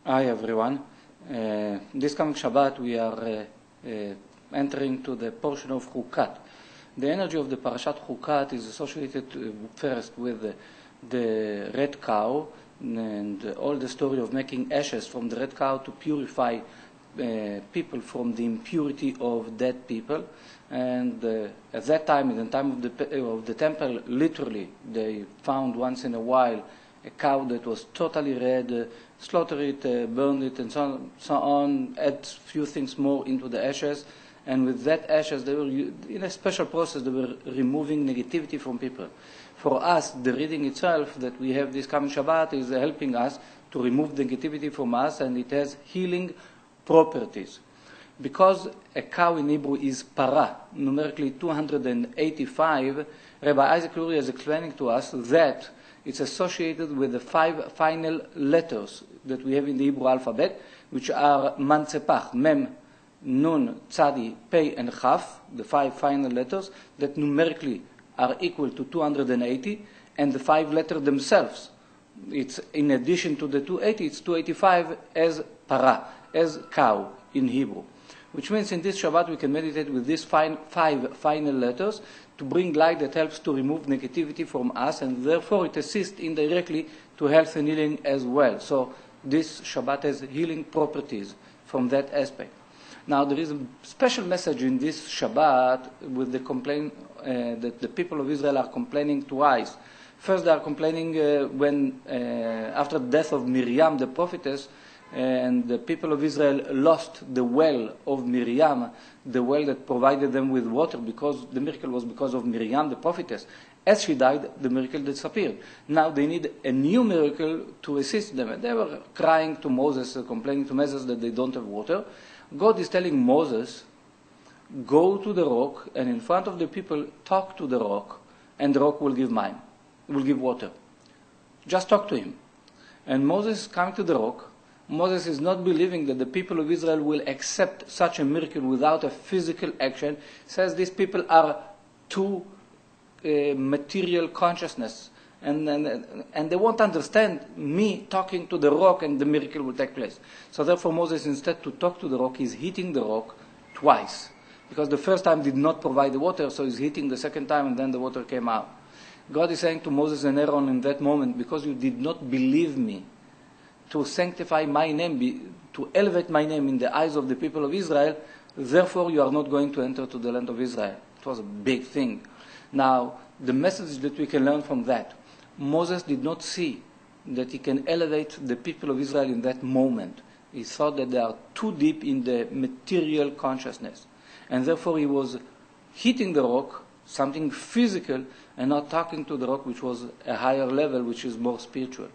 Hi everyone. This coming Shabbat we are entering to the portion of chukat. The energy of the parashat chukat is associated first with the red cow and all the story of making ashes from the red cow to purify people from the impurity of dead people. And at that time, in the time of the temple, literally they found once in a while a cow that was totally red, slaughter it, burn it, and so on, add few things more into the ashes. And with that ashes, they were, in a special process, they were removing negativity from people. For us, the reading itself that we have this coming Shabbat is helping us to remove negativity from us, and it has healing properties. Because a cow in Hebrew is para, numerically 285, Rabbi Isaac Lurie is explaining to us that it's associated with the 5 final letters that we have in the Hebrew alphabet, which are Mansepach, Mem, Nun, Tzadi, Pei, and Chaf, the 5 final letters that numerically are equal to 280, and the 5 letters themselves. It's in addition to the 280, it's 285 as para, as cow in Hebrew. Which means in this Shabbat we can meditate with these 5 final letters to bring light that helps to remove negativity from us, and therefore it assists indirectly to health and healing as well. So this Shabbat has healing properties from that aspect. Now there is a special message in this Shabbat with the complaint that the people of Israel are complaining twice. First they are complaining when after the death of Miriam the prophetess, and the people of Israel lost the well of Miriam, the well that provided them with water, because the miracle was because of Miriam, the prophetess. As she died, the miracle disappeared. Now they need a new miracle to assist them. And they were crying to Moses, complaining to Moses that they don't have water. God is telling Moses, go to the rock, and in front of the people, talk to the rock, and the rock will give water. Just talk to him. And Moses coming to the rock, Moses is not believing that the people of Israel will accept such a miracle without a physical action. He says these people are too material consciousness, and they won't understand me talking to the rock and the miracle will take place. So therefore Moses, instead to talk to the rock, is hitting the rock twice. Because the first time did not provide the water, so he's hitting the second time and then the water came out. God is saying to Moses and Aaron in that moment, because you did not believe me, to sanctify my name, to elevate my name in the eyes of the people of Israel, therefore you are not going to enter to the land of Israel. It was a big thing. Now, the message that we can learn from that, Moses did not see that he can elevate the people of Israel in that moment. He thought that they are too deep in the material consciousness. And therefore he was hitting the rock, something physical, and not talking to the rock, which was a higher level, which is more spiritual.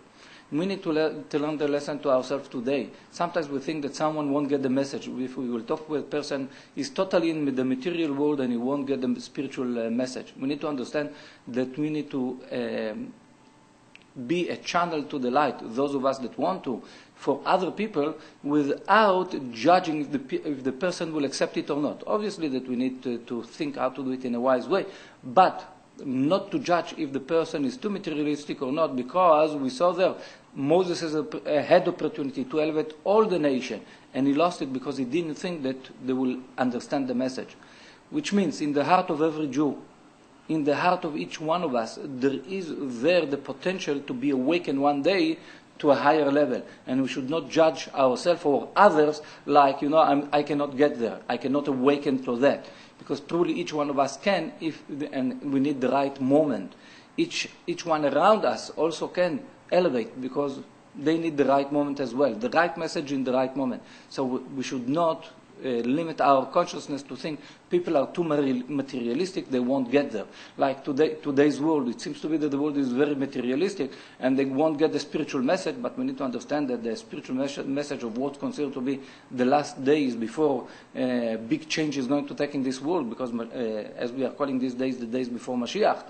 We need to learn the lesson to ourselves today. Sometimes we think that someone won't get the message. If we will talk with a person, he's totally in the material world and he won't get the spiritual message. We need to understand that we need to be a channel to the light, those of us that want to, for other people, without judging if the person will accept it or not. Obviously that we need to think how to do it in a wise way, but not to judge if the person is too materialistic or not, because we saw there Moses had opportunity to elevate all the nation, and he lost it because he didn't think that they will understand the message. Which means in the heart of every Jew, in the heart of each one of us, there is there the potential to be awakened one day to a higher level, and we should not judge ourselves or others like, I cannot get there, I cannot awaken to that. Because truly each one of us can, and we need the right moment. Each one around us also can elevate, because they need the right moment as well, the right message in the right moment. So we should not limit our consciousness to think people are too materialistic, they won't get there. Like today's world, it seems to be that the world is very materialistic and they won't get the spiritual message, but we need to understand that the spiritual message of what's considered to be the last days before big change is going to take in this world, because as we are calling these days the days before Mashiach,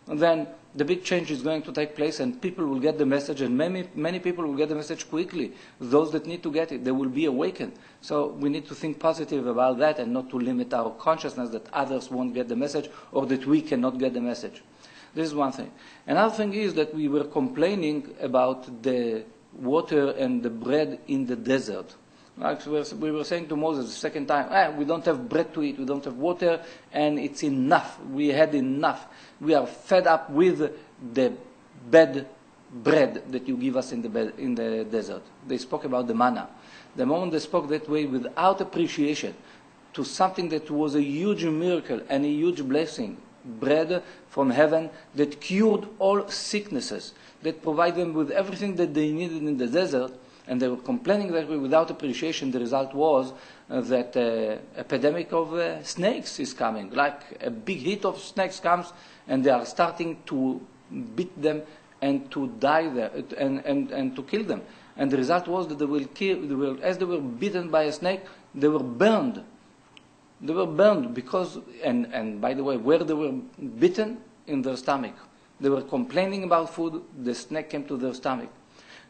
then the big change is going to take place and people will get the message, and many people will get the message quickly. Those that need to get it, they will be awakened. So we need to think positive about that and not to limit our consciousness that others won't get the message or that we cannot get the message. This is one thing. Another thing is that we were complaining about the water and the bread in the desert. Like we were saying to Moses the second time, we don't have bread to eat, we don't have water, and it's enough. We had enough. We are fed up with the bad bread that you give us in the desert. They spoke about the manna. The moment they spoke that way without appreciation to something that was a huge miracle and a huge blessing, bread from heaven that cured all sicknesses, that provided them with everything that they needed in the desert, and they were complaining that way without appreciation, the result was that an epidemic of snakes is coming. Like a big heat of snakes comes, and they are starting to beat them and to die there, and to kill them. And the result was that as they were bitten by a snake, they were burned. They were burned because, and by the way, where they were bitten? In their stomach. They were complaining about food, the snake came to their stomach.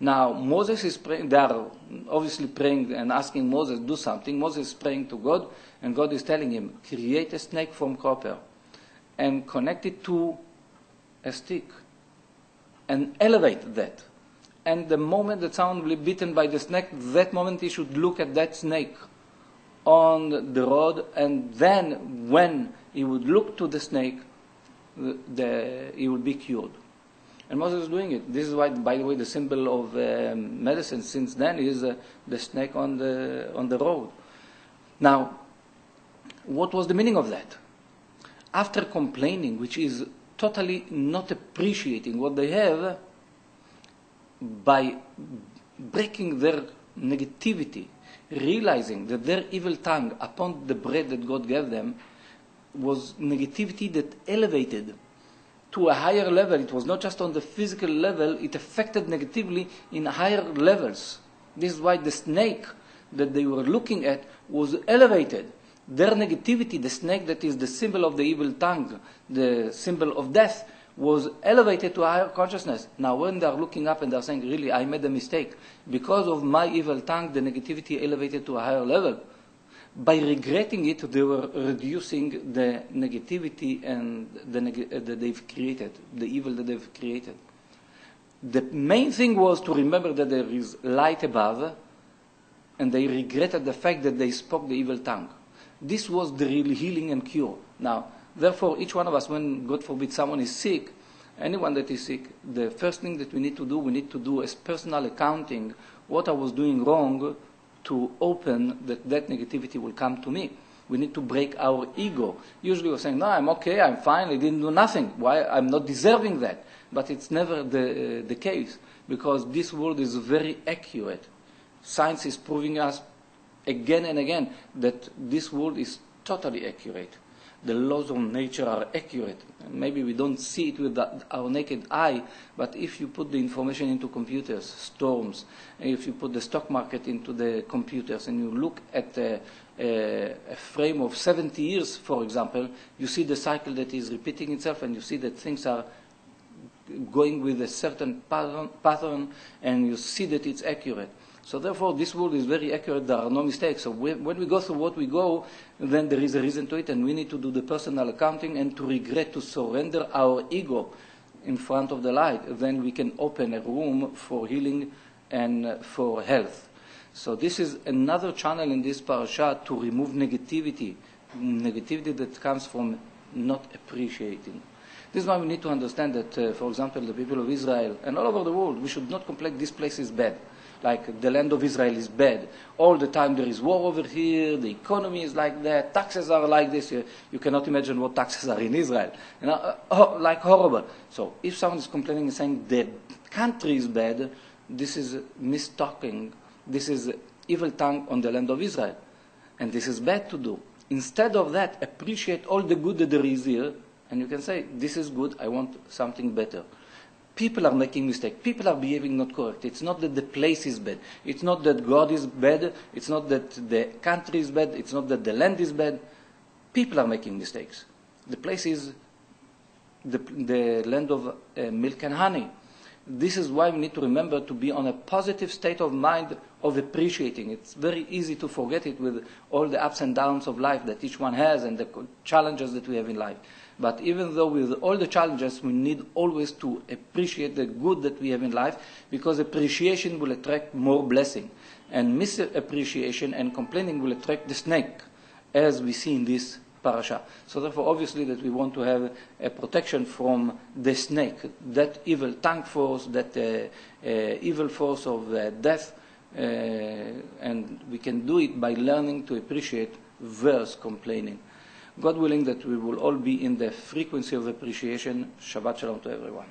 Now, Moses is praying, they are obviously praying and asking Moses, do something. Moses is praying to God, and God is telling him, create a snake from copper and connect it to a stick and elevate that. And the moment that someone will be bitten by the snake, that moment he should look at that snake on the road, and then when he would look to the snake, he would be cured. And Moses is doing it. This is why, by the way, the symbol of medicine since then is the snake on the road. Now, what was the meaning of that? After complaining, which is totally not appreciating what they have, by breaking their negativity, realizing that their evil tongue upon the bread that God gave them was negativity that elevated to a higher level. It was not just on the physical level, it affected negatively in higher levels. This is why the snake that they were looking at was elevated. Their negativity, the snake that is the symbol of the evil tongue, the symbol of death, was elevated to a higher consciousness. Now when they are looking up and they are saying, really, I made a mistake. Because of my evil tongue, the negativity elevated to a higher level. By regretting it, they were reducing the negativity and that they've created, the evil that they've created. The main thing was to remember that there is light above, and they regretted the fact that they spoke the evil tongue. This was the real healing and cure. Now, therefore, each one of us, when, God forbid, someone is sick, anyone that is sick, the first thing that we need to do as personal accounting what I was doing wrong to open that negativity will come to me. We need to break our ego. Usually we're saying, no, I'm okay, I'm fine, I didn't do nothing. Why? I'm not deserving that. But it's never the case, because this world is very accurate. Science is proving us again and again that this world is totally accurate. The laws of nature are accurate. Maybe we don't see it with our naked eye, but if you put the information into computers, storms, if you put the stock market into the computers, and you look at a frame of 70 years, for example, you see the cycle that is repeating itself, and you see that things are going with a certain pattern, and you see that it's accurate. So therefore, this world is very accurate. There are no mistakes. So when we go through what we go, then there is a reason to it, and we need to do the personal accounting and to regret, to surrender our ego in front of the light. Then we can open a room for healing and for health. So this is another channel in this parasha to remove negativity that comes from not appreciating. This is why we need to understand that, for example, the people of Israel and all over the world, we should not complain this place is bad. Like the land of Israel is bad. All the time there is war over here, the economy is like that, taxes are like this. You cannot imagine what taxes are in Israel. Like horrible. So if someone is complaining and saying the country is bad, this is mistalking. This is evil tongue on the land of Israel. And this is bad to do. Instead of that, appreciate all the good that there is here, and you can say, this is good, I want something better. People are making mistakes. People are behaving not correct. It's not that the place is bad. It's not that God is bad. It's not that the country is bad. It's not that the land is bad. People are making mistakes. The place is the land of milk and honey. This is why we need to remember to be on a positive state of mind of appreciating. It's very easy to forget it with all the ups and downs of life that each one has and the challenges that we have in life. But even though with all the challenges, we need always to appreciate the good that we have in life, because appreciation will attract more blessing. And misappreciation and complaining will attract the snake, as we see in this parasha. So therefore, obviously, that we want to have a protection from the snake, that evil tank force, that evil force of death, and we can do it by learning to appreciate versus complaining. God willing that we will all be in the frequency of appreciation. Shabbat Shalom to everyone.